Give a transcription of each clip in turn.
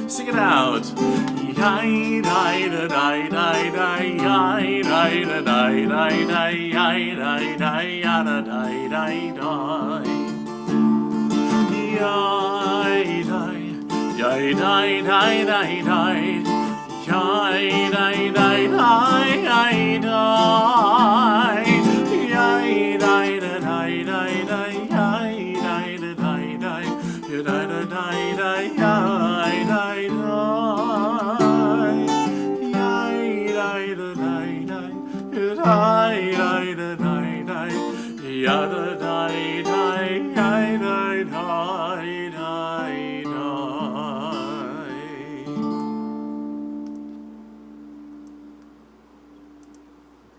Sing it out.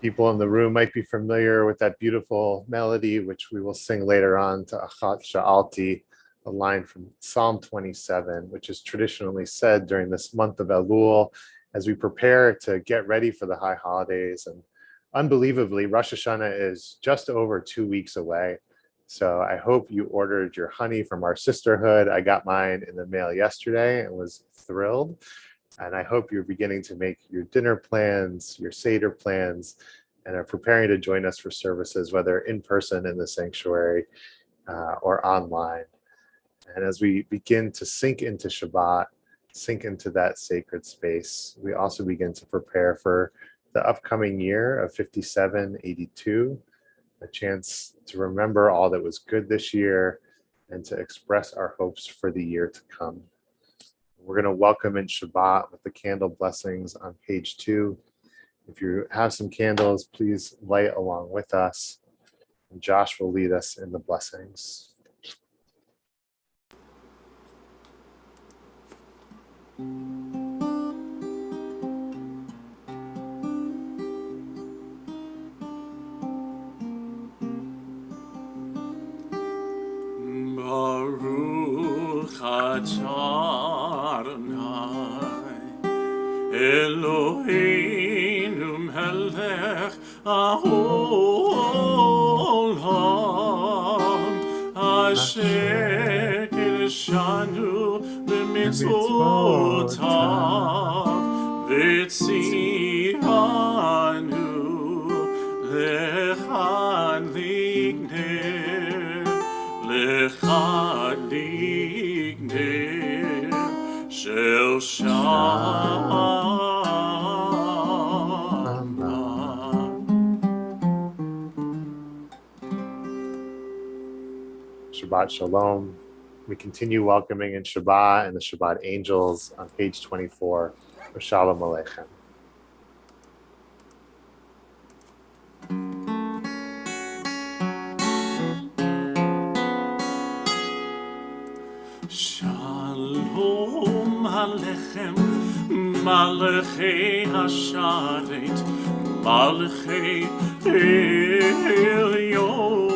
People in the room might be familiar with that beautiful melody, which we will sing later on, to Achat Sha'alti, a line from Psalm 27, which is traditionally said during this month of Elul as we prepare to get ready for the high holidays. And unbelievably, Rosh Hashanah is just over 2 weeks away. So I hope you ordered your honey from our sisterhood. I got mine in the mail yesterday and was thrilled. And I hope you're beginning to make your dinner plans, your Seder plans, and are preparing to join us for services, whether in person in the sanctuary or online. And as we begin to sink into Shabbat, sink into that sacred space, we also begin to prepare for the upcoming year of 5782, a chance to remember all that was good this year and to express our hopes for the year to come. We're going to welcome in Shabbat with the candle blessings on page 2. If you have some candles, please light along with us. And Josh will lead us in the blessings. Baruch atah Eloheinu melech haolam asher kirshanu b'mitzvotav v'tzivanu lecha ligner shel Shama. Shabbat Shalom. We continue welcoming in Shabbat and the Shabbat angels on page 24. Shalom Aleichem. Shalom Aleichem, Malachei Hasharet, Malachei Elyon.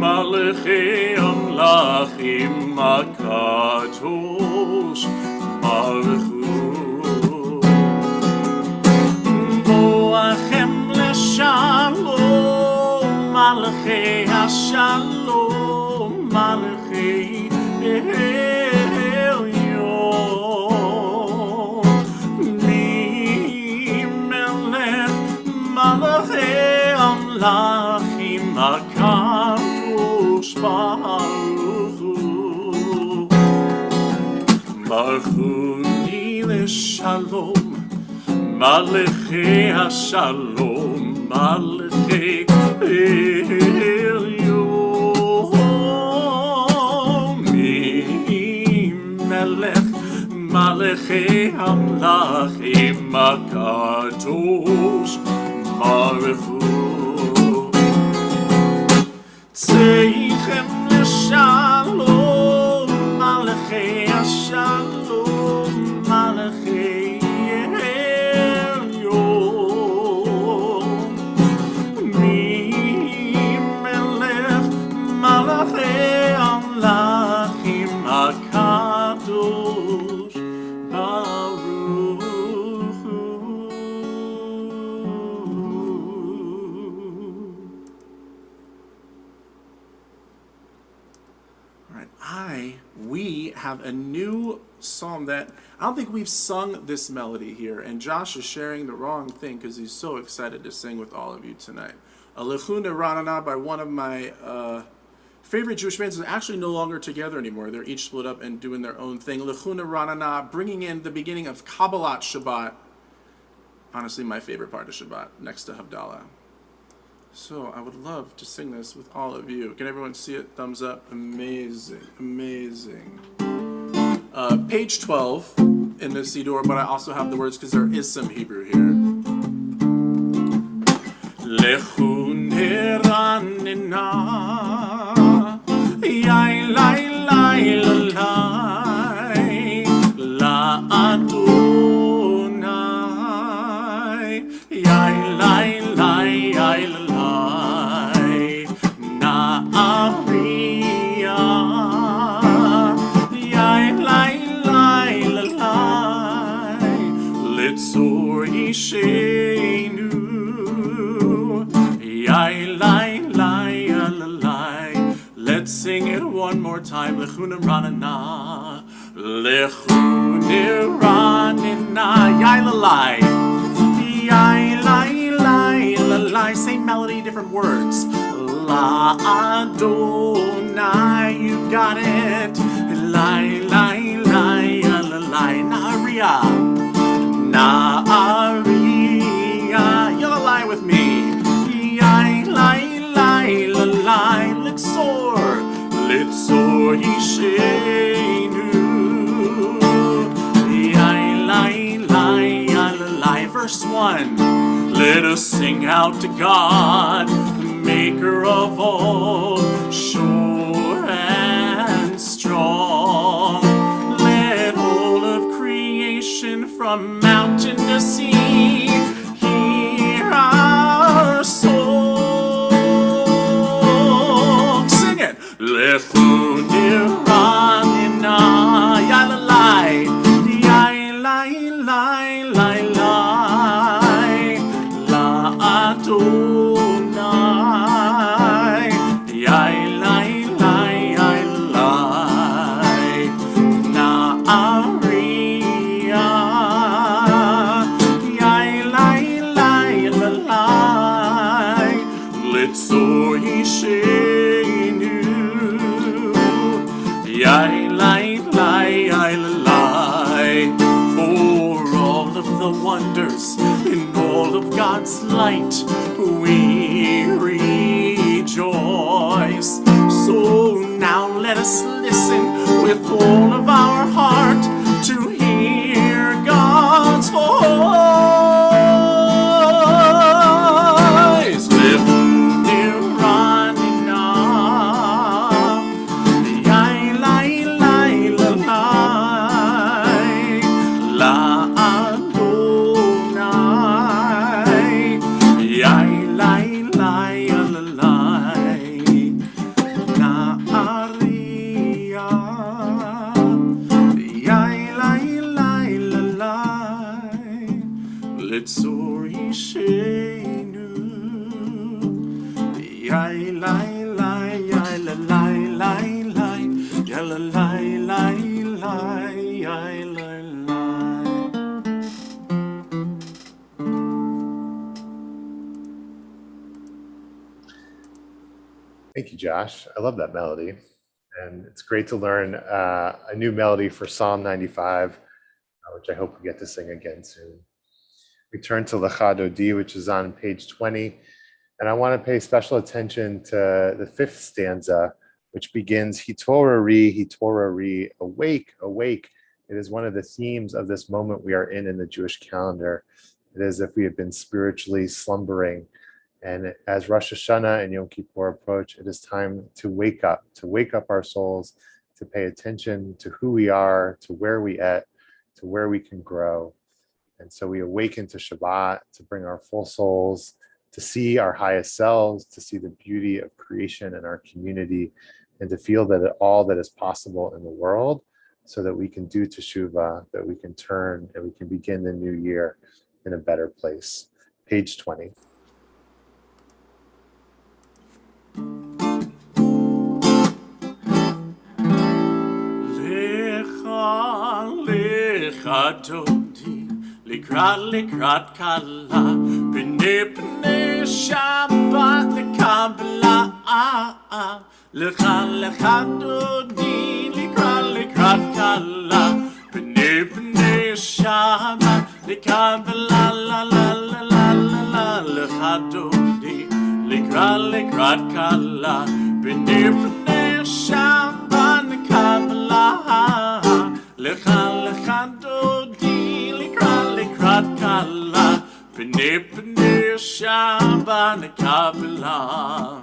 Malachei Amlachim HaKadosh Baruch Hu Boachem L'Shalom Malachei HaShalom Malachei Elyon Mimelech Malachei Amlachim HaKadosh Baruch Hu Baruch Hu L'Shalom מלכי השלום, מלכי עליון, ממלך מלכי המלכים הקדוש ברוך הוא. צאתכם לשלום, מלכי השלום, מלכי עליון, ממלך מלכי המלכים הקדוש ברוך הוא. All right, we have a new psalm that I don't think we've sung this melody here, and Josh is sharing the wrong thing because he's so excited to sing with all of you tonight. Lechun Ranana by one of my favorite Jewish bands is actually no longer together anymore. They're each split up and doing their own thing. Lechun Ranana, bringing in the beginning of Kabbalat Shabbat. Honestly, my favorite part of Shabbat, next to Havdalah. So I would love to sing this with all of you. Can everyone see it? Thumbs up. Amazing, amazing. Page 12 in the Siddur, but I also have the words because there is some Hebrew here. Lechun Ranana, yai lai lai lai la Adonai, yai lai lai yai lai na Ariya, yai lai lai lai litzor yishenu, yai lai lai lai. Let's sing it one more time. Lechun Ranana, Lechun Ranana, yai lai, yai lai lai. Same melody, different words. La Adonai, you got it. Lai lai lai lai na Ariya, na Ariya. Yalla lai with me. Yai lai lai lai litzor yishenu, yai lai lai. Verse 1. Let us sing out to God, the maker of all, sure and strong. Let all of creation from mountain to sea hear our song. Sing it. Lechun Ranana, yai lai lai la Adonai, yai lai na Ariya, yai lai litzor yishenu, yai lai for all of the wonders in all of God's light we rejoice. So now let us listen with all of our heart to hear God's voice. Lechun Ranana, yai lai la Adonai, yai lai na Ariya, yai lai litzor yishenu, yai lai yai lai. Thank you, Josh. I love that melody. And it's great to learn a new melody for Psalm 95, which I hope we get to sing again soon. We turn to Lecha Dodi, which is on page 20. And I want to pay special attention to the fifth stanza, which begins, Hitorari, awake, awake. It is one of the themes of this moment we are in the Jewish calendar. It is as if we have been spiritually slumbering. And as Rosh Hashanah and Yom Kippur approach, it is time to wake up our souls, to pay attention to who we are, to where we at, to where we can grow. And so we awaken to Shabbat, to bring our full souls, to see our highest selves, to see the beauty of creation and our community, and to feel that all that is possible in the world, so that we can do teshuvah, that we can turn, and we can begin the new year in a better place. Page 20. Lecha Dodi, לקראת קלה, פני שבת לקבלה, לך דודי, לקראת קלה, פני שבת לקבלה, לך דודי, לקראת קלה, פני שבת לקבלה, לך דודי, לקראת קלה, פני שבת לקבלה.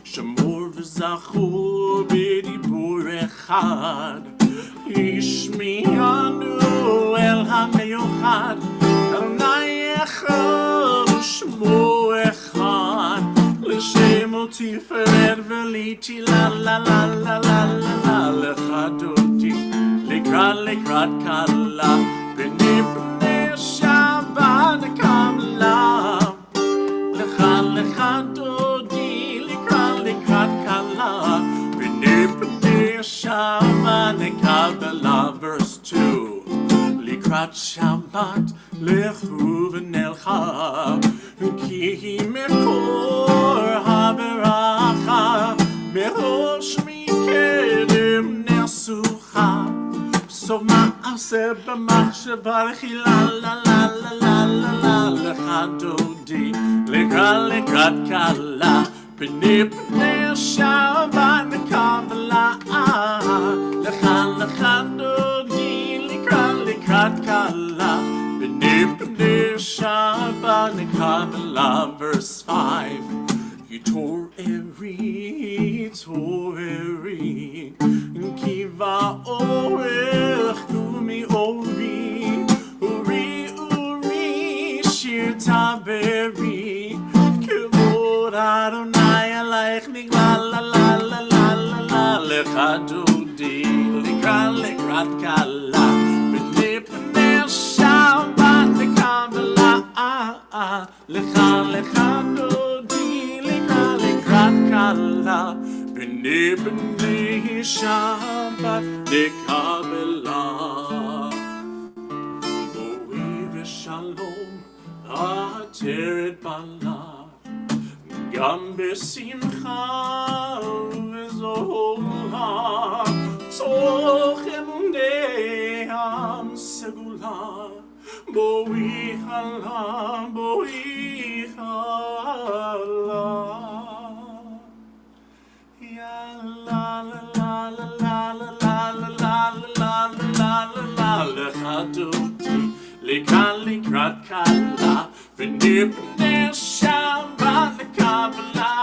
שמור וזכור בדיבור אחד, השמיענו אל המיוחד, אדוני אחד ושמו אחד, לשמו תפארת ולתהילה, לך דודי, לקראת קלה, פני שבת לקבלה, לך דודי, לקראת קלה, פני שבת לקבלה. Verse 2, לקראת שבת לכו ונלכה, כי מקור הברכה, מראש מקדם נסוכה, סוף מעשה במחשבה רכילה, לך דודי, לקראת קלה, פני שבת לקבלה, לך דודי, לקראת קלה, פני שבת לקבלה. Verse 5, התעוררי, כי באורך קומי אורי, אורי, שיר תברי, כבוד אדוני עלייך נגלה, לך דודי, לקראת קלה, פני שבת לקבלה, לך דודי, לקראת קלה, פני שבת לקבלה. בואי ושלום עטרת בלה, גם בשמחה וזוהרה, תוך אמוניה סגולה, בואי חלה, בואי חלה. לך דודי, לקראת קלה, פני שבת לקבלה,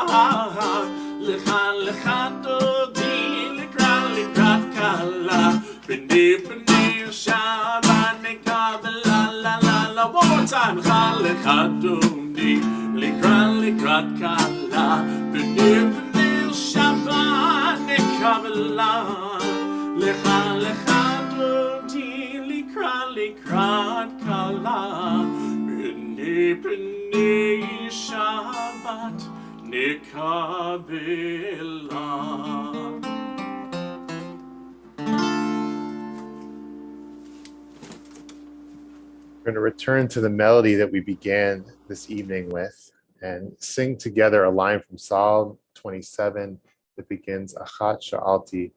לך דודי, לקראת קלה, פני שבת לקבלה. One more time, לך דודי, לקראת קלה, פני שבת לקבלה, לך דודי, לקראת קלה, פני שבת נקבלה. We're going to return to the melody that we began this evening with and sing together a line from Psalm 27 that begins, Achat Sha'alti.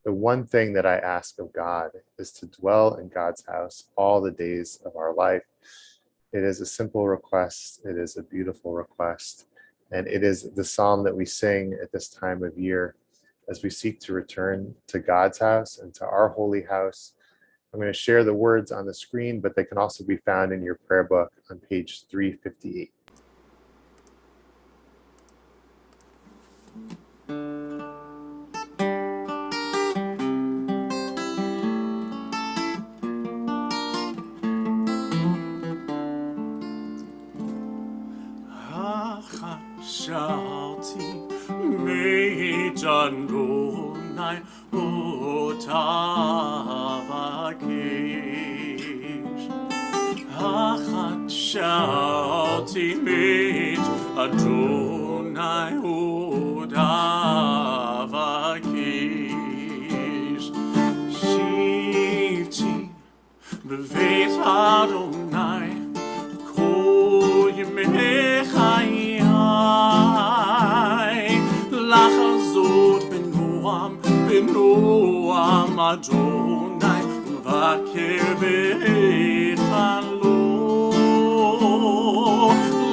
The one thing that I ask of God is to dwell in God's house all the days of our life. It is a simple request. It is a beautiful request. And it is the psalm that we sing at this time of year as we seek to return to God's house and to our holy house. I'm going to share the words on the screen, but they can also be found in your prayer book on page 358. Shouti Mejandonai Otavakish Achat Shouti Mejandonai Otavakish Shivti Bevet Adonai Kol Yemechai Lachazot benoam Adonai Vaker bechalo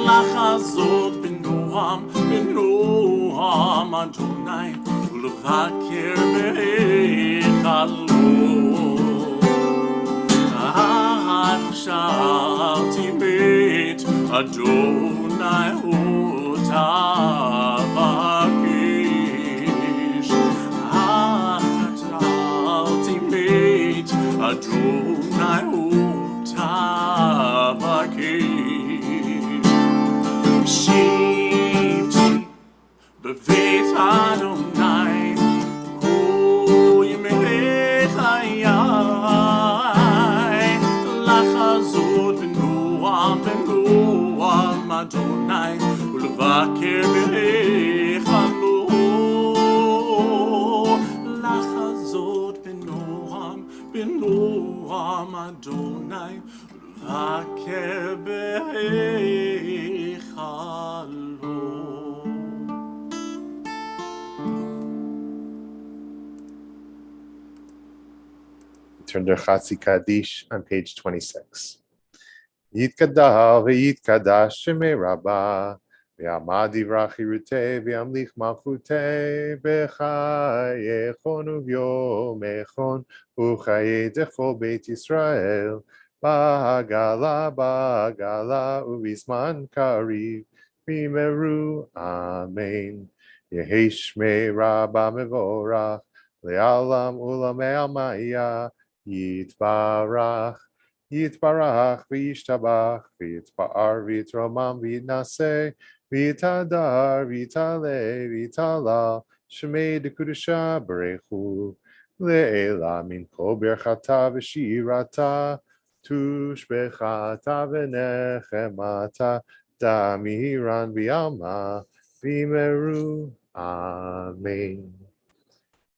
Lachazot benoam Adonai Vaker bechalo Shalti bet Adonai Otavakish Shalti bet Adonai Otavakish Shivti bevet Adonai Kol yemei chayai Lachazot benoam Adonai Ulvaker bechalo Lachazot benoam Adonai Ulvaker bechalo. Turn to Chatzi Kaddish on page 26. Yitkadal v'yitkadash shemei Rabbah v'yamad divrach chirutei v'yamlich malchutei b'chayechon uvyomechon u'chayei dechol beit Yisrael ba'agala u'bizman kariv v'yimeru amen. Yehi shmei Rabbah mevorach le'alam u'lamei almaya Yitbarach v'yishtabach v'yitpa'ar v'yitromam v'yitnaseh v'yitadar v'yitaleh v'yitalal shemei dekudusha barechu le'ela min kol berchata v'shirata tushbechata v'nechemata damiran v'yalma v'yimeru amen.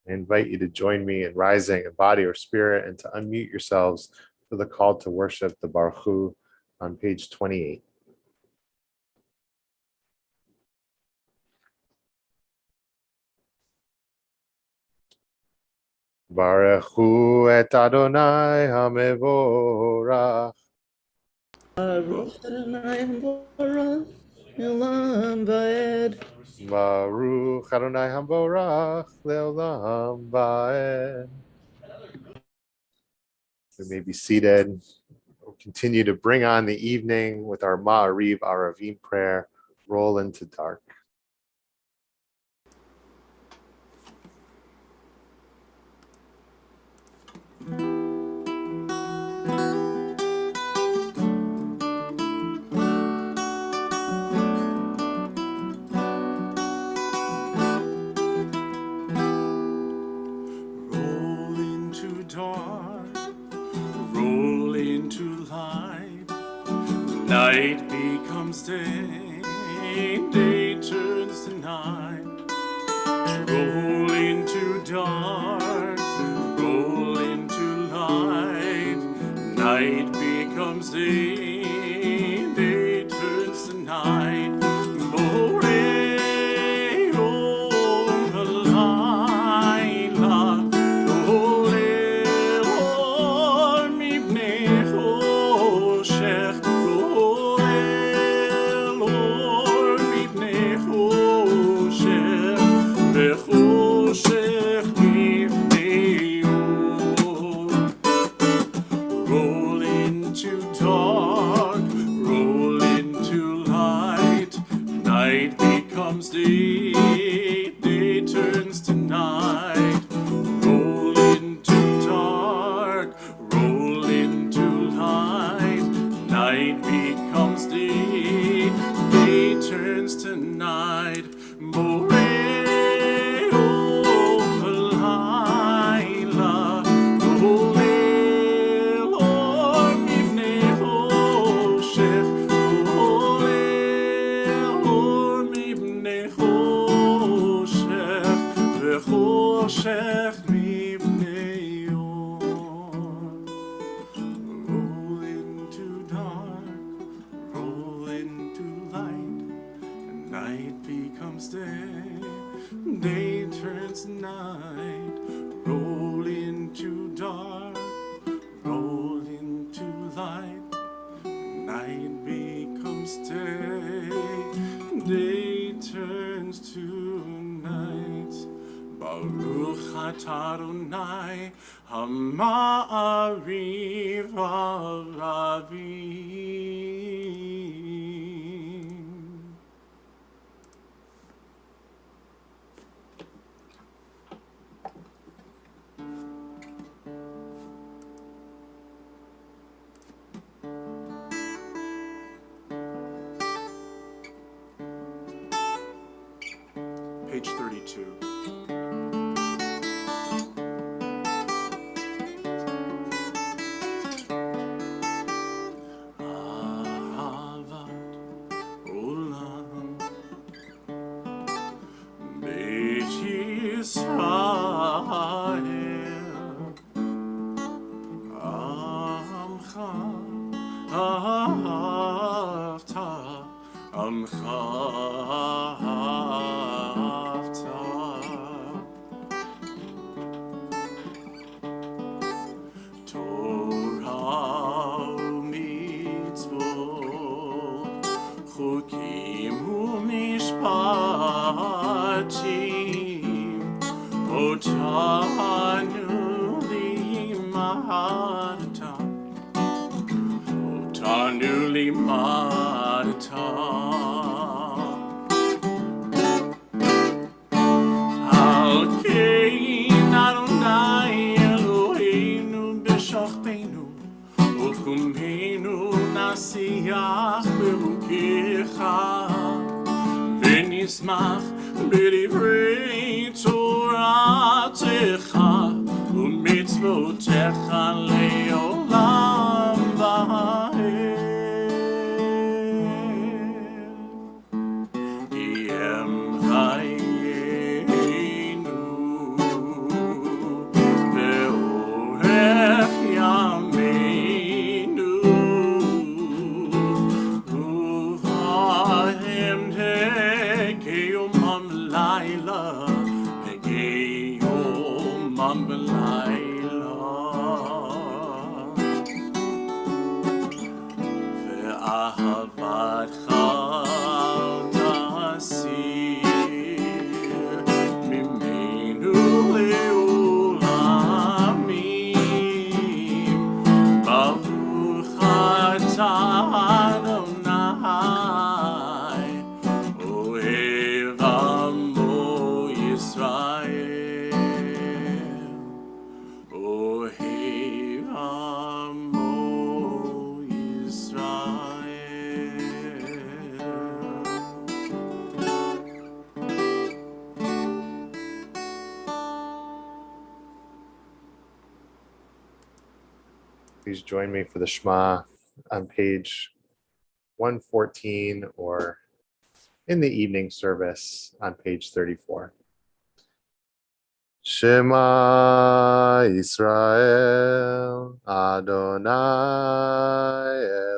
I invite you to join me in rising in body or spirit and to unmute yourselves for the call to worship the Baruch Hu on page 28. Baruch Hu et Adonai HaMevorach. Baruch Adonai Baruch Elam Vaed. Baruch Adonai HaMevorach Leolam Vaed. We may be seated. We'll continue to bring on the evening with our Ma'ariv Aravim prayer, roll into dark. Night becomes day, day turns to night. Roll into dark, roll into light. Night becomes day, day turns to night. Borei Yom v'layla, Oleh or mipnei choshech. into dark, roll into light. Night becomes day, day turns to night. Roll into dark, roll into light. Night becomes day, day turns to night. Roll into dark, roll into light. Night becomes day, day turns night. Roll into dark, roll into light. Night becomes day, day turns to night. Baruch atah Adonai, Ha'ma'ariv ha'ravim. Page 32. ונשמח בדברי תורתך ומצוותיך לעולם ועד. כי הם חיינו ואורך ימינו ובהם כיומם לילה וכיומם בלילה ואהבתך תסיר ממנו לעולמים. ברוך אתה אדוני אוהב עמו ישראל, אוהב עמו ישראל. Please join me for the Shema on page 114 or in the evening service on page 34. Shema Yisrael, Adonai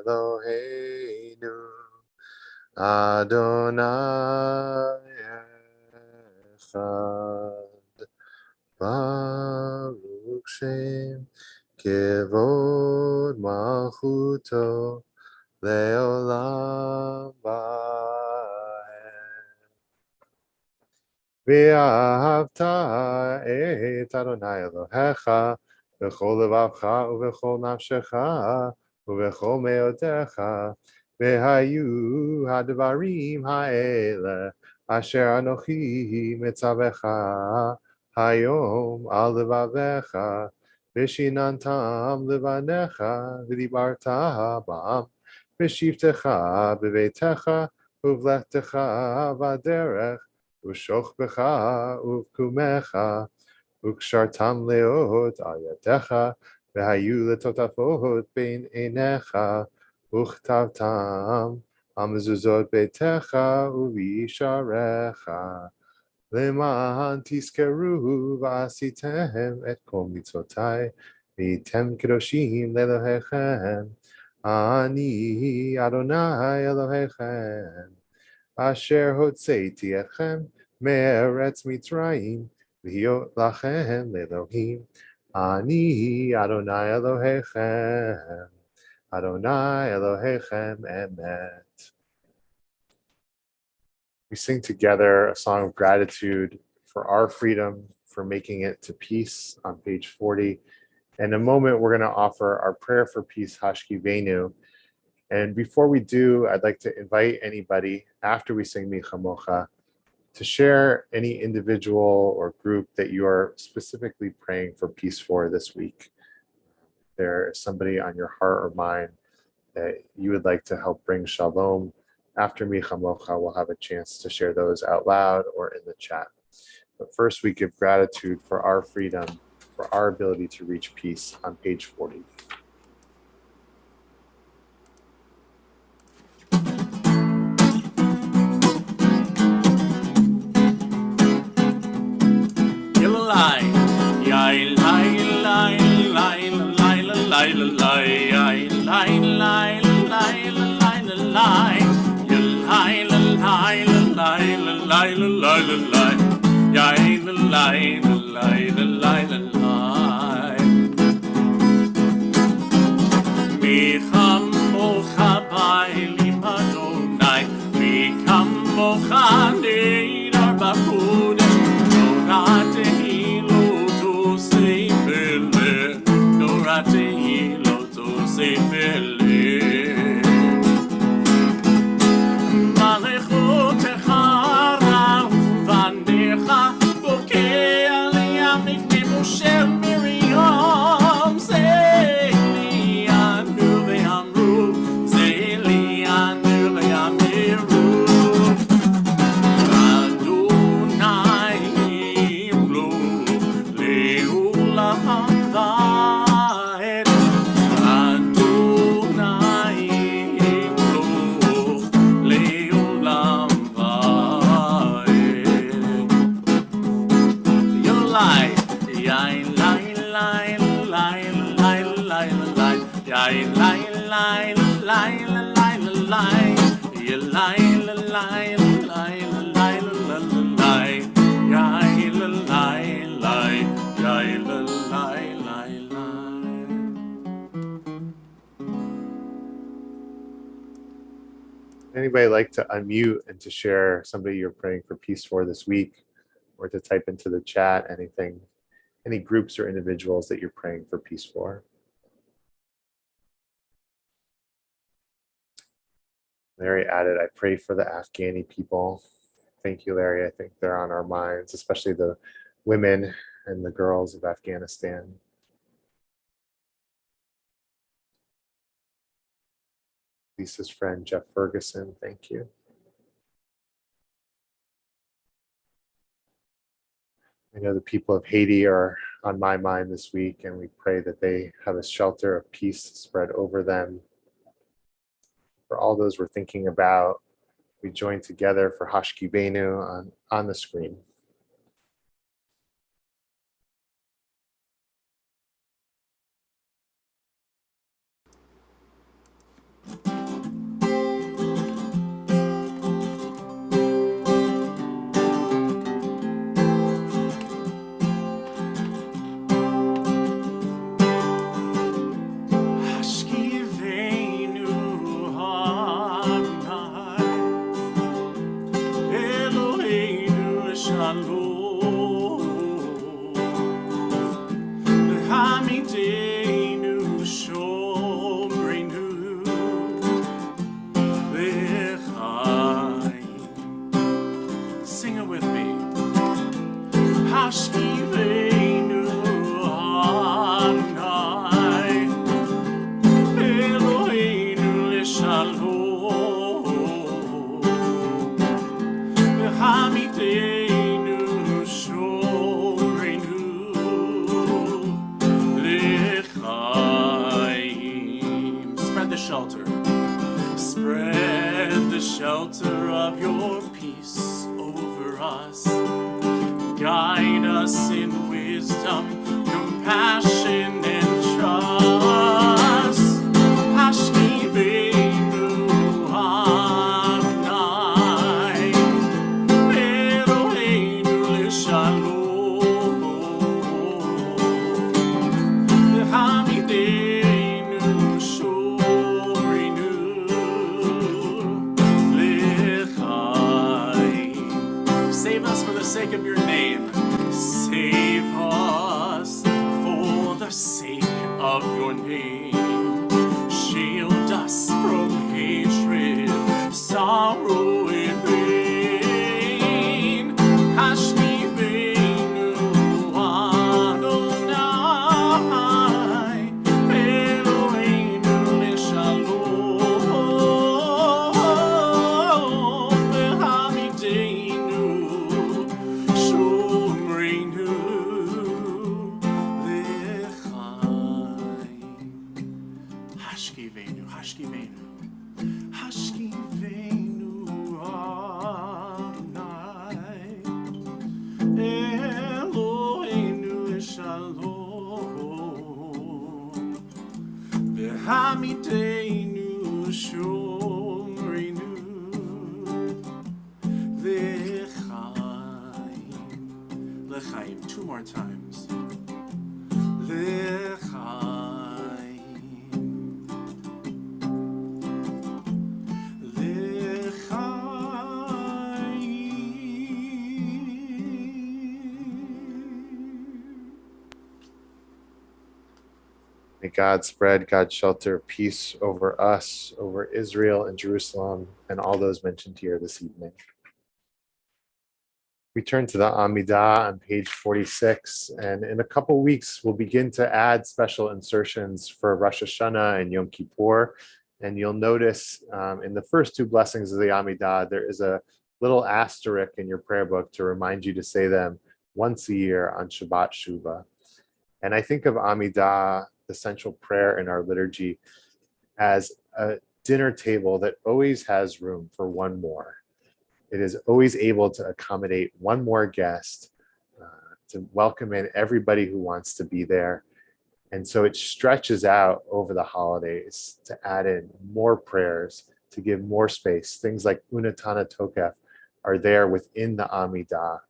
Eloheinu, Adonai Echad, Baruch Shem Kevod Malchuto Leolam Vaed. Ve'ahavta et Adonai Elohecha b'chol levavcha u'b'chol nafshecha ובכל מאודך, והיו הדברים האלה, אשר אנוכי מצווך היום על לבביך, ושיננתם לבניך, ודיברת בם, בשבתך בביתך, ובלכתך בדרך, ושוכבך ובקומך, וקשרתם לאות על ידיך, והיו לטוטפות בין עיניך, וכתבתם על מזוזות ביתך ובישעריך, למען תזכרו ועשיתם את כל מצוותיי, והייתם קדושים לאלוהיכם, אני אדוני אלוהיכם, אשר הוצאתי אתכם מארץ מצרים, להיות לכם לאלוהים, אני אדוני אלוהיכם, אדוני אלוהיכם emet. We sing together a song of gratitude for our freedom, for making it to peace on page 40. In a moment, we're going to offer our prayer for peace, Hashkivenu. And before we do, I'd like to invite anybody after we sing Michamocha to share any individual or group that you are specifically praying for peace for this week. There is somebody on your heart or mind that you would like to help bring shalom. After Michamocha, we'll have a chance to share those out loud or in the chat. But first, we give gratitude for our freedom, for our ability to reach peace on page 40. Anybody like to unmute and to share somebody you're praying for peace for this week, or to type into the chat anything, any groups or individuals that you're praying for peace for? Larry added, I pray for the Afghani people. Thank you, Larry. I think they're on our minds, especially the women and the girls of Afghanistan. Lisa's friend, Jeff Ferguson, thank you. I know the people of Haiti are on my mind this week, and we pray that they have a shelter of peace spread over them. For all those we're thinking about, we join together for Hashkivenu on the screen. Spread the shelter of your peace over us. Guide us in wisdom, compassion, and trust. Hashkivenu Adonai, Eloheinu l'shalom, v'hamidenu shomrinu l'chaim. Save us for the sake of your name. Save us for the sake of your name. Shield us from hatred, sorrow, and pain. Hashkivenu Adonai, Eloheinu l'shalom, v'hamidenu shomrinu l'chaim. Hashkivenu, Hashkivenu, Hashkivenu Adonai, Eloheinu l'shalom, v'hamidenu shomrinu l'chaim. L'chaim, two more times. May God spread, God shelter, peace over us, over Israel and Jerusalem, and all those mentioned here this evening. We turn to the Amidah on page 46, and in a couple weeks, we'll begin to add special insertions for Rosh Hashanah and Yom Kippur. And you'll notice in the first two blessings of the Amidah, there is a little asterisk in your prayer book to remind you to say them once a year on Shabbat Shuvah. And I think of Amidah, the central prayer in our liturgy, as a dinner table that always has room for one more. It is always able to accommodate one more guest, to welcome in everybody who wants to be there. And so it stretches out over the holidays to add in more prayers, to give more space. Things like Unatana Tokef are there within the Amidah.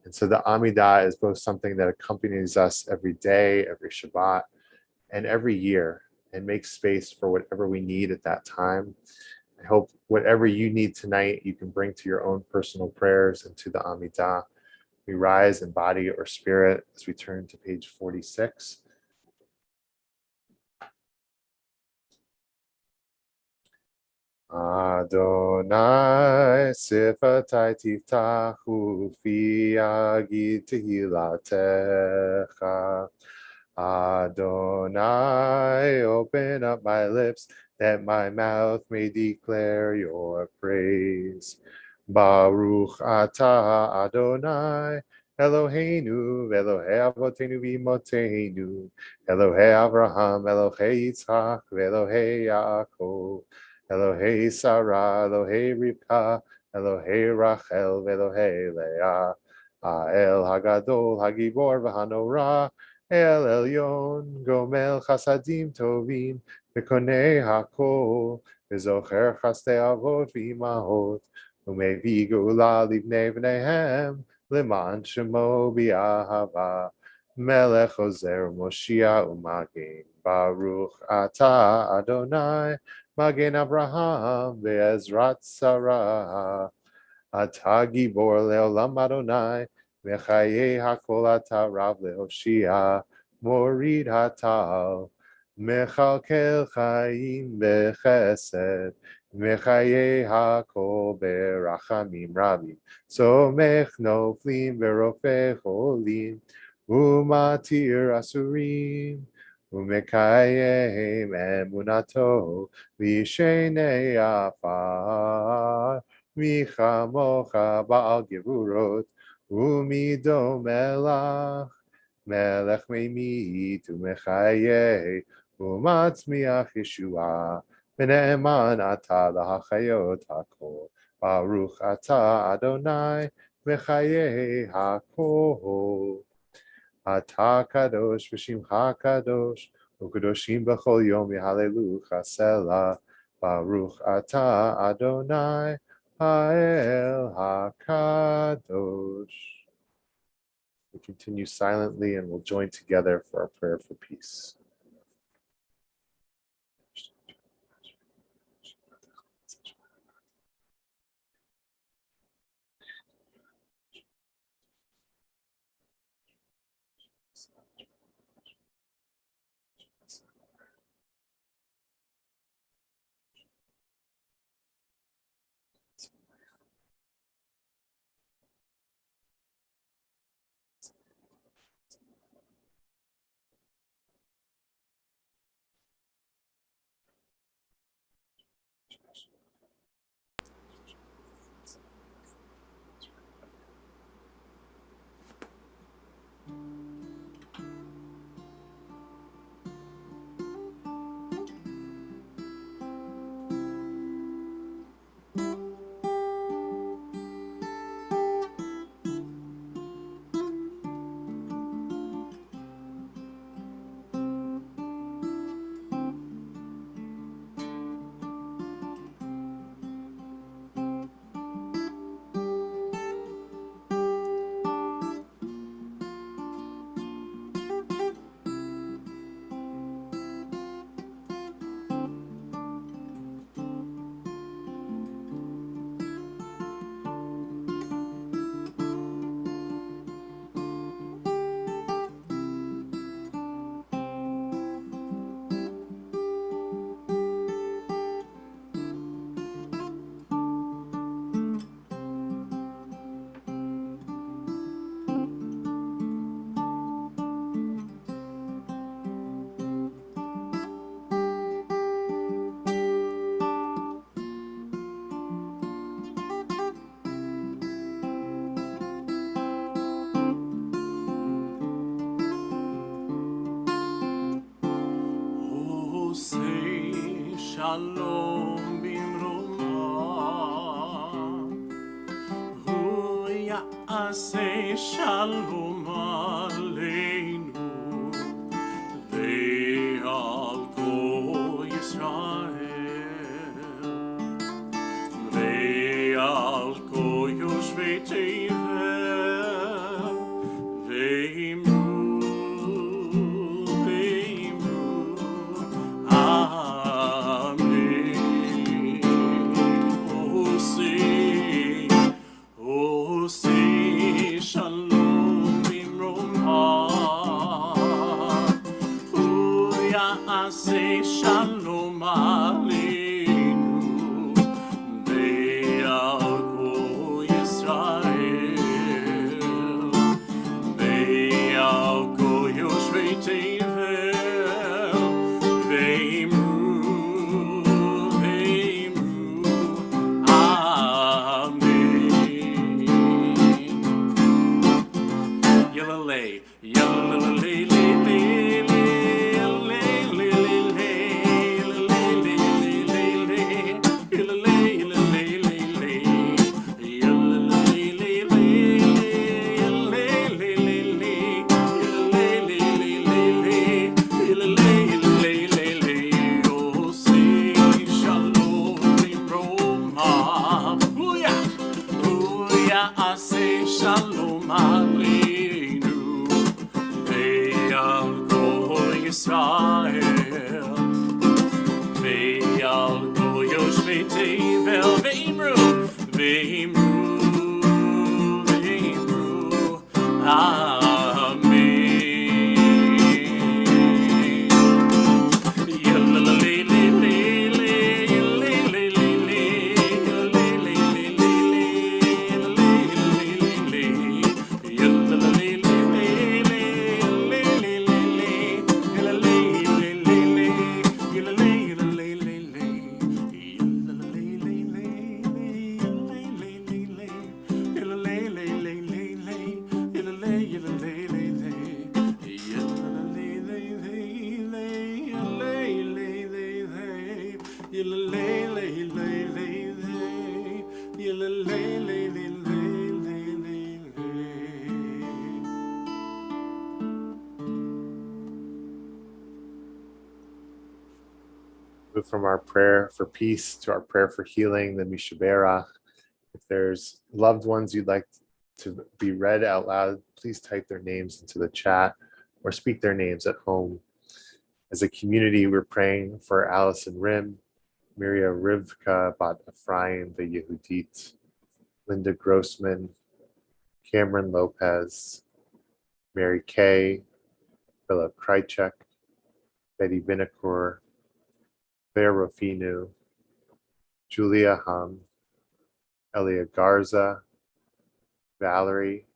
And so the Amidah is both something that accompanies us every day, every Shabbat, and every year, and makes space for whatever we need at that time. I hope whatever you need tonight, you can bring to your own personal prayers and to the Amidah. We rise in body or spirit as we turn to page 46. Adonai sifatai tiftachu fi yagid tehilatecha. Adonai, open up my lips that my mouth may declare your praise. Baruch atah Adonai, Eloheinu, Elohei Avotenu v'Imotenu, Elohei Avraham, Elohei Yitzchak, Elohei Yaakov, Elohei Sarah, Elohei Rivka, Elohei Rachel, Elohei Leah, Ha'el Hagadol, Hagibor v'Hanorah, El Elyon, Gomel Chasadim Tovim, V'konei Hakol, V'zocher Chastei Avot v'Imahot, U'mevi Geula Livnei V'neihem, L'man Shemo B'Ahava, Melech Ozer Moshiach U'Magen, Baruch Atah Adonai, Magen Abraham, Ve'ezrat Sarah, Atah Gibor Le'olam Adonai, Mechaye hakol ata rav lehoshia, morid hatal, mechalkel chaim bechesed, mechaye hakol berachamim rabim, somech noflim verofe cholim, umatir asurim, umekayem emunato, vishenei afar, michamocha ba'al gevurot, Umido melach, melech meimit umechaye, umatzmiach Yeshua, V'ne'eman ata lahachayot hakol. Baruch ata Adonai v'chayei hakol. Ata kadosh v'shimcha kadosh. U'kadoshim b'chol yom yehalelucha selah. Baruch ata Adonai ha'el hakadosh. We continue silently and we'll join together for our prayer for peace. Shalom bimroma, hu ya'aseh shalom aleinu, ve'al kol Yisrael, ve'al kol yoshvei tevel, ve'imru, Shalom bimroma, hu ya'aseh shalom aleinu, ve'al kol Yisrael, ve'al kol yoshvei tevel, ve'imru, amen. Yalale, yalale, Shalom aleinu, ve'al kol Yisrael, ve'al kol yoshvei tevel, ve'imru, amen. Move from our prayer for peace to our prayer for healing, the Mishaberach. If there's loved ones you'd like to be read out loud, please type their names into the chat or speak their names at home. As a community, we're praying for Allison Rim, Miria Rivka Bat Ephraim the Yehudit, Linda Grossman, Cameron Lopez, Mary Kay, Philip Krychek, Betty Vinacour, Claire Rofinu, Julia Hum, Elia Garza, Valerie,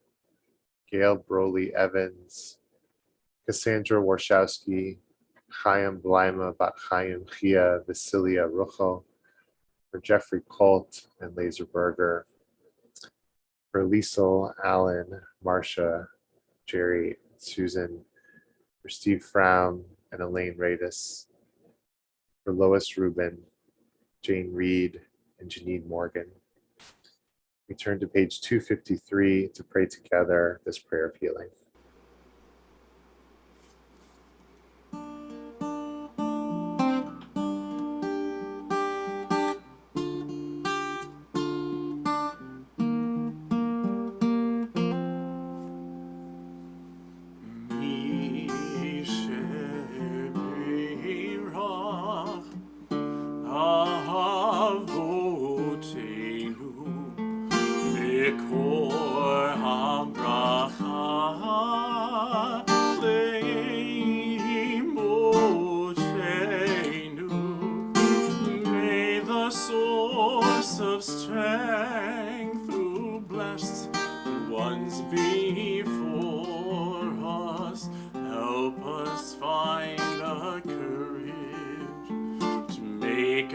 Gail Broly Evans, Cassandra Warshawski, Chaim Blaima Bat Chaim Chia, Vasilia Rucho, for Jeffrey Colt and Laser Berger, for Liesel, Allen, Marcia, Jerry, Susan, for Steve Frown and Elaine Radis, for Lois Rubin, Jane Reed, and Janine Morgan. We turn to page 253 to pray together this prayer of healing.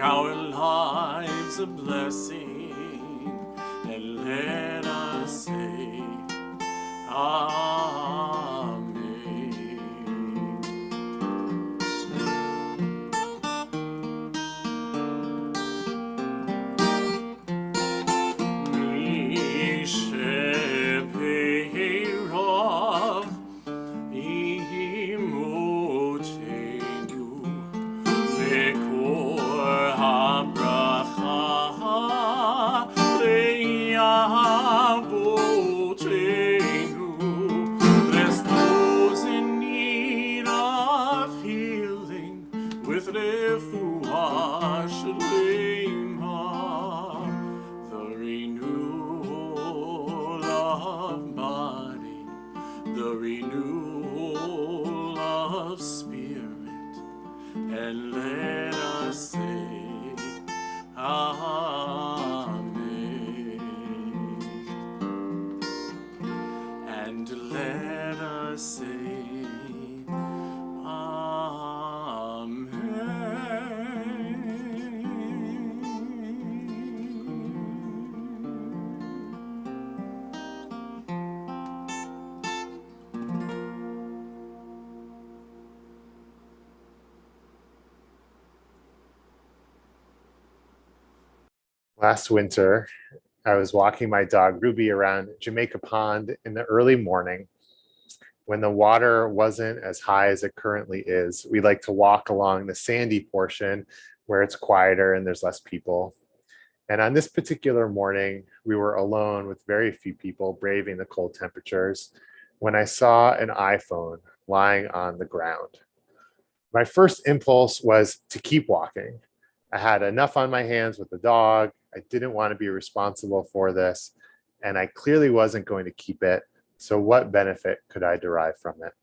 Our lives a blessing, and let us say Amen. Last winter, I was walking my dog Ruby around Jamaica Pond in the early morning when the water wasn't as high as it currently is. We like to walk along the sandy portion where it's quieter and there's less people. And on this particular morning, we were alone with very few people braving the cold temperatures when I saw an iPhone lying on the ground. My first impulse was to keep walking. I had enough on my hands with the dog. I didn't want to be responsible for this, and I clearly wasn't going to keep it. So what benefit could I derive from it?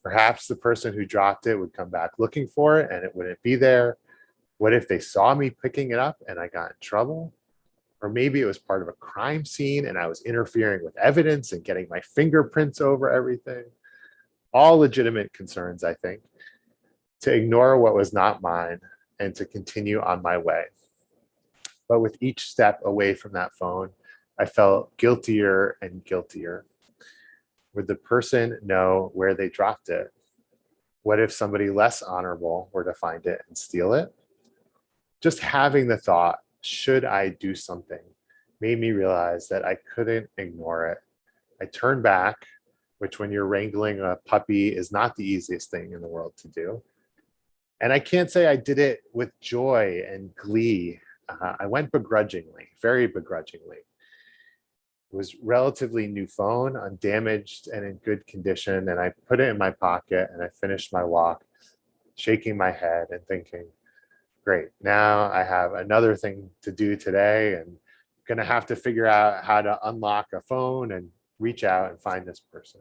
Perhaps the person who dropped it would come back looking for it and it wouldn't be there. What if they saw me picking it up and I got in trouble? Or maybe it was part of a crime scene and I was interfering with evidence and getting my fingerprints over everything. All legitimate concerns, I think. To ignore what was not mine and to continue on my way. But with each step away from that phone, I felt guiltier and guiltier. Would the person know where they dropped it? What if somebody less honorable were to find it and steal it? just having the thought, should I do something, made me realize that I couldn't ignore it. I turned back, which when you're wrangling a puppy is not the easiest thing in the world to do. And I can't say I did it with joy and glee. I went begrudgingly, very begrudgingly. It was relatively new phone, undamaged and in good condition. And I put it in my pocket and I finished my walk, shaking my head and thinking, great, now I have another thing to do today and gonna have to figure out how to unlock a phone and reach out and find this person.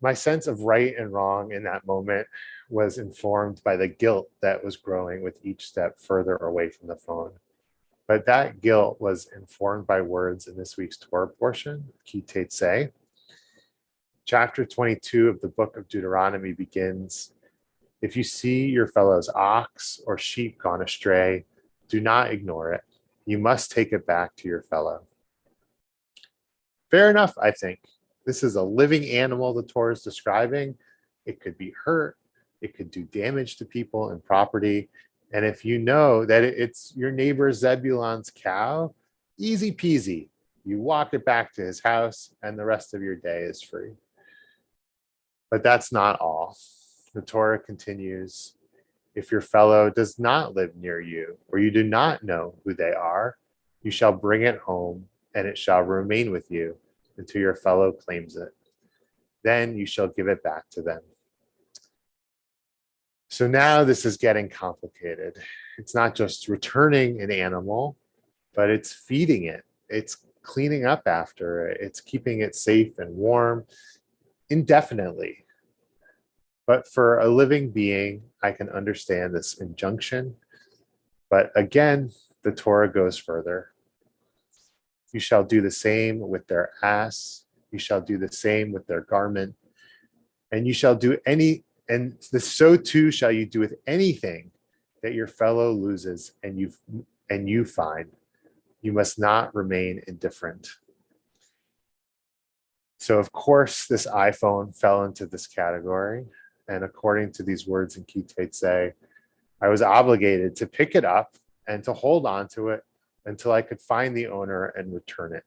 My sense of right and wrong in that moment was informed by the guilt that was growing with each step further away from the phone. But that guilt was informed by words in this week's Torah portion, Ki Tetzei. Chapter 22 of the book of Deuteronomy begins, if you see your fellow's ox or sheep gone astray, do not ignore it. You must take it back to your fellow. Fair enough, I think. This is a living animal the Torah is describing. It could be hurt. It could do damage to people and property. And if you know that it's your neighbor Zebulon's cow, easy peasy. You walk it back to his house and the rest of your day is free. But that's not all. The Torah continues, if your fellow does not live near you, or you do not know who they are, you shall bring it home and it shall remain with you until your fellow claims it. Then you shall give it back to them. So now this is getting complicated. It's not just returning an animal, but it's feeding it. It's cleaning up after it. It's keeping it safe and warm indefinitely. But for a living being, I can understand this injunction. But again, the Torah goes further. You shall do the same with their ass. You shall do the same with their garment. And you shall do so too shall you do with anything that your fellow loses and you find. You must not remain indifferent. So of course, this iPhone fell into this category. And according to these words in Ki Tetzei, I was obligated to pick it up and to hold on to it until I could find the owner and return it.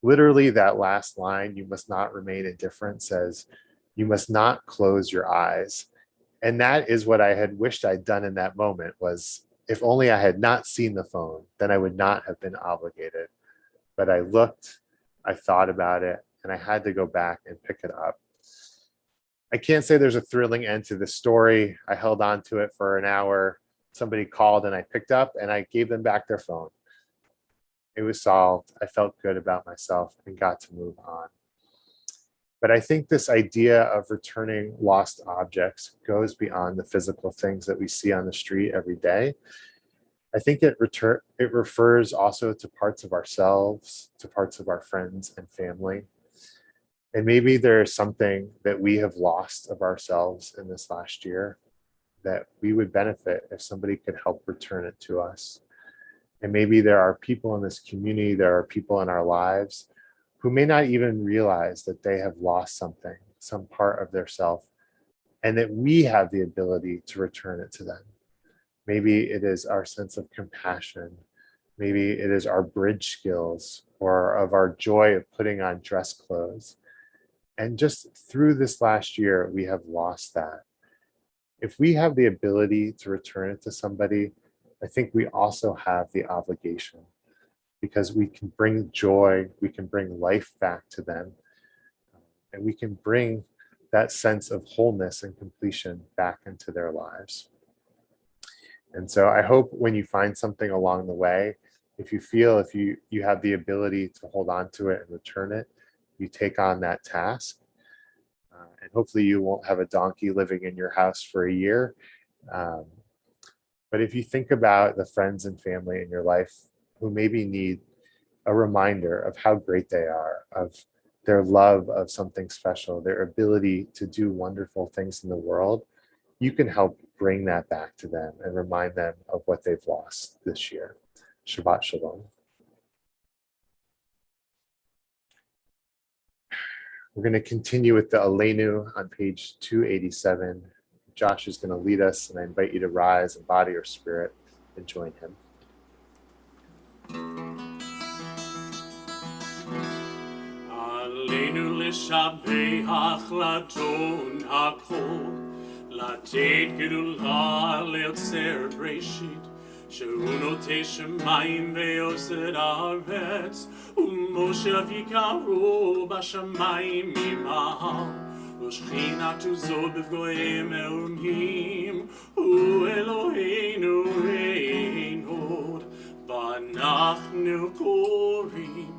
Literally, that last line, you must not remain indifferent, says, you must not close your eyes. And that is what I had wished I'd done in that moment, was if only I had not seen the phone, then I would not have been obligated. But I looked, I thought about it, and I had to go back and pick it up. I can't say there's a thrilling end to the story. I held on to it for an hour. Somebody called and I picked up and I gave them back their phone. It was solved. I felt good about myself and got to move on. But I think this idea of returning lost objects goes beyond the physical things that we see on the street every day. I think it refers also to parts of ourselves, to parts of our friends and family. And maybe there is something that we have lost of ourselves in this last year that we would benefit if somebody could help return it to us. And maybe there are people in this community, there are people in our lives who may not even realize that they have lost something, some part of their self, and that we have the ability to return it to them. Maybe it is our sense of compassion. Maybe it is our bridge skills or of our joy of putting on dress clothes. And just through this last year, we have lost that. If we have the ability to return it to somebody, I think we also have the obligation, because we can bring joy, we can bring life back to them, and we can bring that sense of wholeness and completion back into their lives. And so I hope when you find something along the way, if you have the ability to hold on to it and return it, you take on that task. And hopefully you won't have a donkey living in your house for a year. But if you think about the friends and family in your life who maybe need a reminder of how great they are, of their love of something special, their ability to do wonderful things in the world, you can help bring that back to them and remind them of what they've lost this year. Shabbat Shalom. We're going to continue with the Aleinu on page 287, Josh is going to lead us, and I invite you to rise in body or spirit and join him. עלינו לשבח לדון הכל, לתת גדולה ליוצר בראשית, שהוא נוטה שמיים ויוסד ארץ, ומושב יקרו בשמיים ממעל, ושכינתו זו בפגועים אלוהים, הוא אלוהינו רעינו, ואנחנו קוראים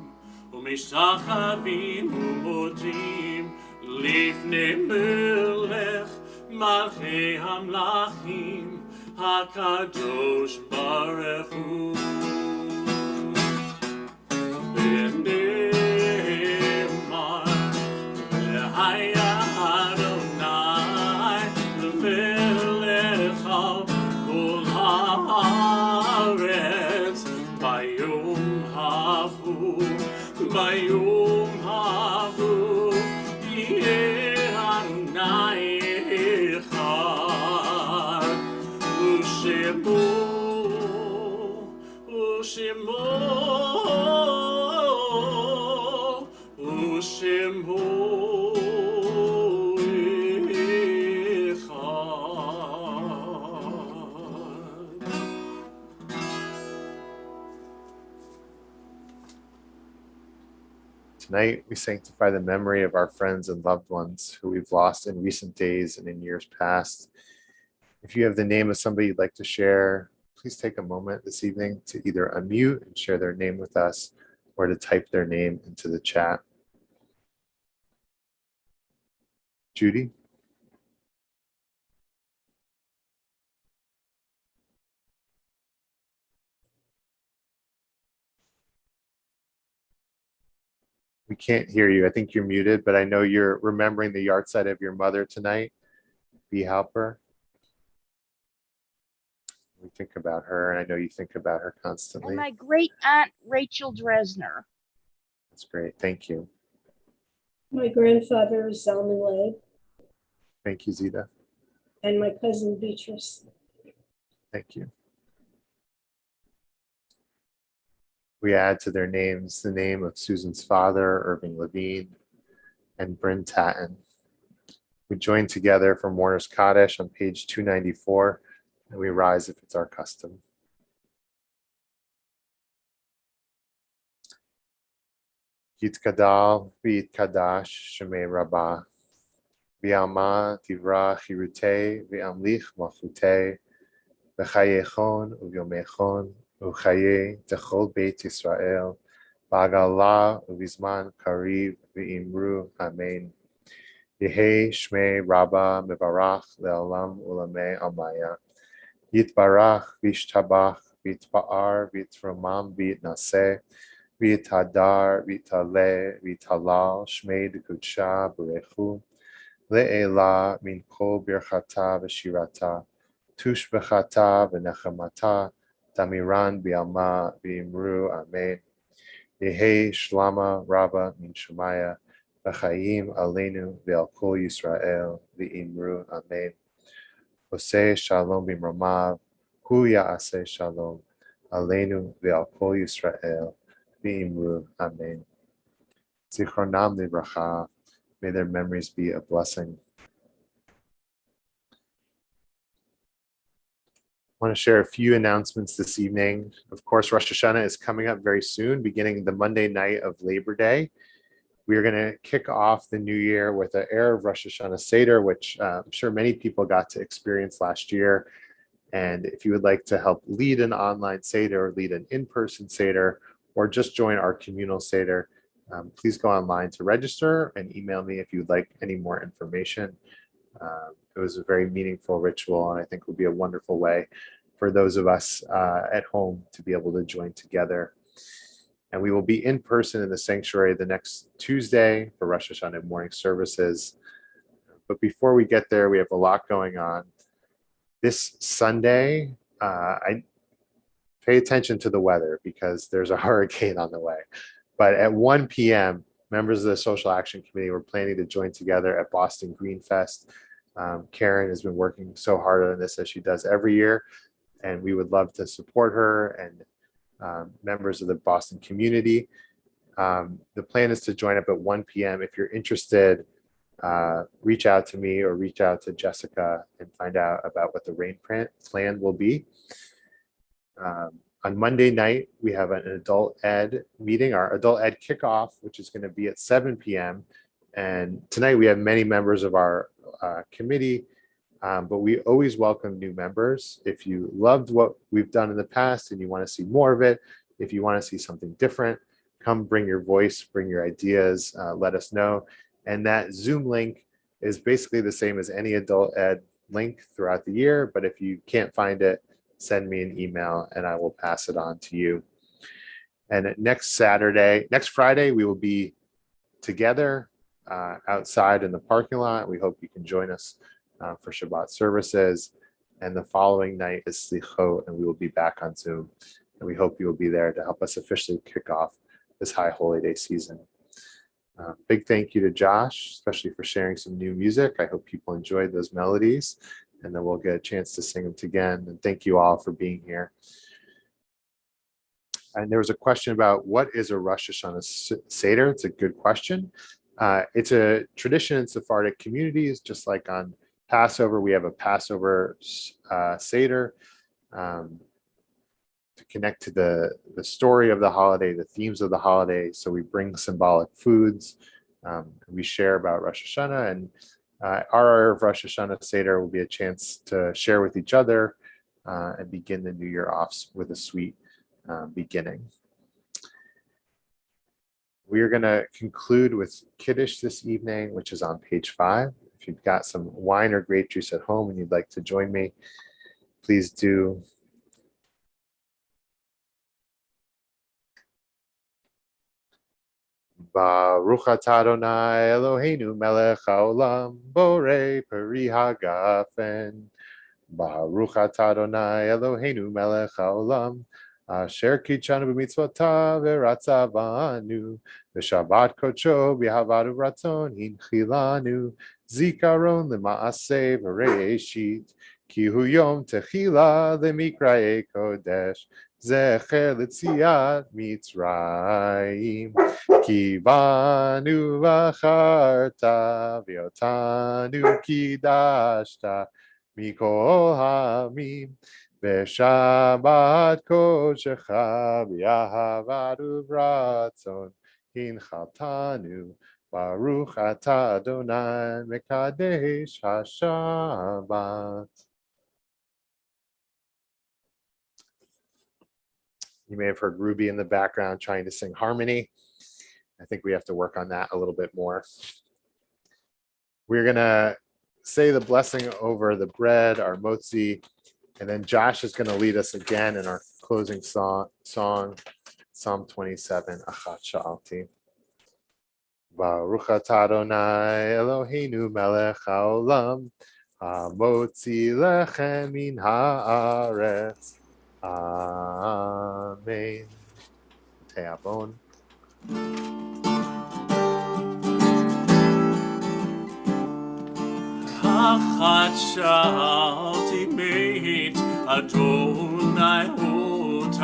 ומשתחווים ומודים לפני מלך מלכי המלכים הקדוש ברוך הוא. ונאמר והיה אדוני למלך על כל הארץ ביום ההוא. ביום ההוא יהיה אדוני אחד, ושמו Tonight, we sanctify the memory of our friends and loved ones who we've lost in recent days and in years past. If you have the name of somebody you'd like to share, please take a moment this evening to either unmute and share their name with us or to type their name into the chat. Judy? We can't hear you. I think you're muted, but I know you're remembering the yahrzeit of your mother tonight. Be helper. We think about her, and I know you think about her constantly. And my great aunt Rachel Dresner. That's great. Thank you. My grandfather is Zalman Leib. Thank you, Zita. And my cousin Beatrice. Thank you. We add to their names the name of Susan's father, Irving Levine, and Bryn Tatton. We join together for Mourner's Kaddish on page 294, and we rise if it's our custom. Yitkadal v'yitkadash shemei rabbah, v'yalma tivra chirutei v'amlich malchutei, v'chayechon uvyomechon uchaye techol beit Yisrael, ba'agala uvizman kariv v'imru amen. Yehei shmei rabba mevarach le'olam ulamei amaya. Yitbarach v'ishtabach v'yitpa'ar v'yitromam v'yitnaseh v'yitadar v'yitaleh v'yitalal shmei d'kudsha b'rechu le'ela min kol birchata v'shirata tush b'chata v'nechamata Damiran bi'alma bi'imru amen. Yehei shlama rabba min shumaya v'chayim aleinu ve'al kol Yisrael bi'imru amen. Oseh shalom b'mromav hu ya'aseh shalom aleinu ve'al kol Yisrael bi'imru amen. Zichronam livracha, may their memories be a blessing. I want to share a few announcements this evening. Of course, Rosh Hashanah is coming up very soon, beginning the Monday night of Labor Day. We are going to kick off the new year with an Erev Rosh Hashanah Seder, which I'm sure many people got to experience last year. And if you would like to help lead an online Seder, lead an in-person Seder, or just join our communal Seder, please go online to register and email me if you'd like any more information. It was a very meaningful ritual, and I think will be a wonderful way for those of us at home to be able to join together. And we will be in person in the sanctuary the next Tuesday for Rosh Hashanah morning services. But before we get there, we have a lot going on. This Sunday, I pay attention to the weather because there's a hurricane on the way. But at 1 p.m., members of the Social Action Committee were planning to join together at Boston Green Fest Karen has been working so hard on this as she does every year, and we would love to support her and members of the Boston community. The plan is to join up at 1 p.m. If you're interested, reach out to me or reach out to Jessica and find out about what the rain plan will be. On Monday night, we have an adult ed meeting, our adult ed kickoff, which is going to be at 7 p.m. And tonight we have many members of our committee, but we always welcome new members. If you loved what we've done in the past and you want to see more of it, if you want to see something different, come bring your voice, bring your ideas, let us know. And that Zoom link is basically the same as any adult ed link throughout the year, but if you can't find it, send me an email and I will pass it on to you. And next Friday, we will be together outside in the parking lot. We hope you can join us for Shabbat services. And the following night is Slichot, and we will be back on Zoom. And we hope you will be there to help us officially kick off this high holy day season. Big thank you to Josh, especially for sharing some new music. I hope people enjoyed those melodies, and then we'll get a chance to sing them again. And thank you all for being here. And there was a question about what is a Rosh Hashanah Seder. It's a good question. It's a tradition in Sephardic communities, just like on Passover, we have a Passover Seder to connect to the story of the holiday, the themes of the holiday. So we bring symbolic foods. We share about Rosh Hashanah, and our Rosh Hashanah Seder will be a chance to share with each other and begin the new year off with a sweet beginning. We are going to conclude with Kiddush this evening, which is on page 5. If you've got some wine or grape juice at home and you'd like to join me, please do. Baruch atah Adonai Eloheinu melech haolam borei peri hagafen. Baruch atah Adonai Eloheinu melech haolam asher kitshanu b'mitzvotav v'ratza banu v'shabbat kodsho b'havadu ratzon hinchilanu zikaron l'maaseh v'reishit ki hu yom techila l'mikra'ei kodesh zecher l'tziat mitzrayim ki banu v'acharta v'yotanu kidashta mikol hamim v'shabbat kodshecha b'ahavadu v'ratzon hinchaltanu baruch atah Adonai mekadesh hashabbat. You may have heard Ruby in the background trying to sing harmony. I think we have to work on that a little bit more. We're going to say the blessing over the bread, our motzi, and then Josh is going to lead us again in our closing song, Psalm 27, Achat Sha'alti. Baruch atah Adonai Eloheinu melech haolam hamotzi lechem min haaretz. Amen. Te'avon. Achat sha'alti meit Adonai utavakesh.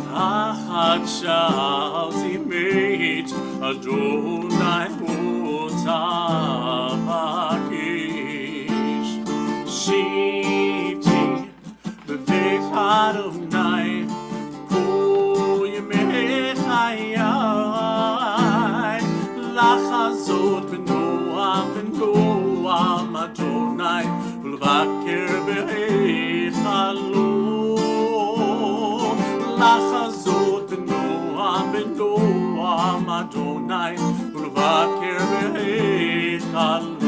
Achat sha'alti meit Adonai utavakesh. Shivti b'veit Adonai kol yemei chayai לחזות בנועם בנועם אדוני ולבקר בהיכלו. לחזות בנועם בנועם אדוני ולבקר בהיכלו.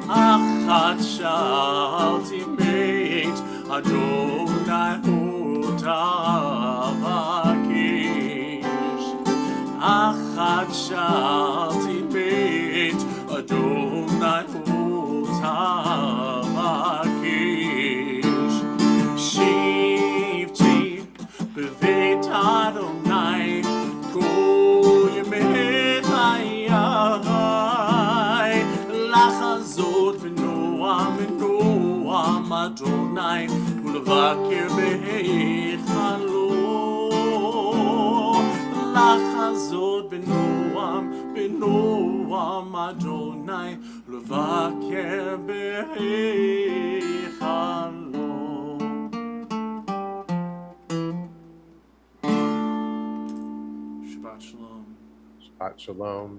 אחת שאלתי מאת אדוני ותבקש. אחת שאלתי בית אדוני ותבקש. שבתי בבית אדוני כל ימי חיי בנועם אדוני ולבקר בהיכלו לחזות בנועם אדוני ולבקר בהיכלו. Shabbat Shalom. Shabbat Shalom.